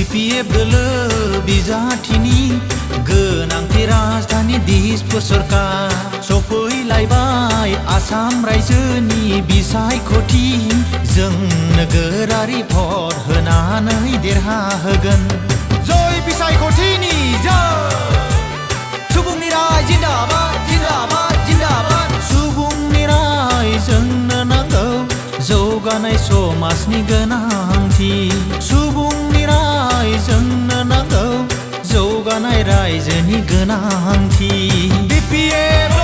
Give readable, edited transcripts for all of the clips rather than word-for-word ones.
BPF दोलो बिजाथिनि गोनांथि राजधानी दिसपुर सरकार सफैलायबाय आसाम रायजोनि बिसायख'थि जों नोगोरारि भट होनानै देरहाहोगोन। जय बिसायख'थिनि जय, सुबुंनि राय जिन्दाबाद जिन्दाबाद जिन्दाबाद। सुबुंनि राय जोंनो नांगौ जौगानाय समाजनि गोनांथि। सुबुंनि राय जोंनो नांगौ जौगानाय रायजोनि गोनांथि। BPF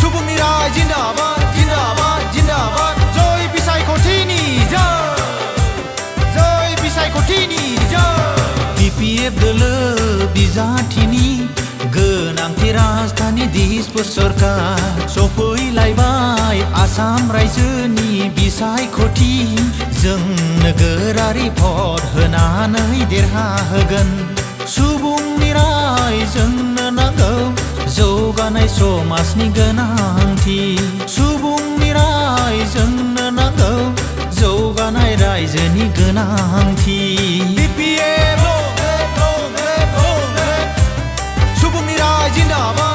सुबुंनि राय जिन्दाबाद जिन्दाबाद जिन्दाबाद। जय बिसायख'थिनि जय, जय बिसायख'थिनि जय। BPF दोलो बिजाथिनि गोनांथि राजधानी दिसपुर सरकार सफैलायबाय आसाम रायजोनि बिसायख'थि जों नोगोरारि भट होनानै देरहाहोगोन। सुबुंनि राय जोंनो नांगौ जौगानाय समाजनि गोनांथि। सुबुंनि राय जोंनो नांगौ जौगानाय रायजोनि गोनांथि। BPF सुबुंनि राय जिन्दाबाद।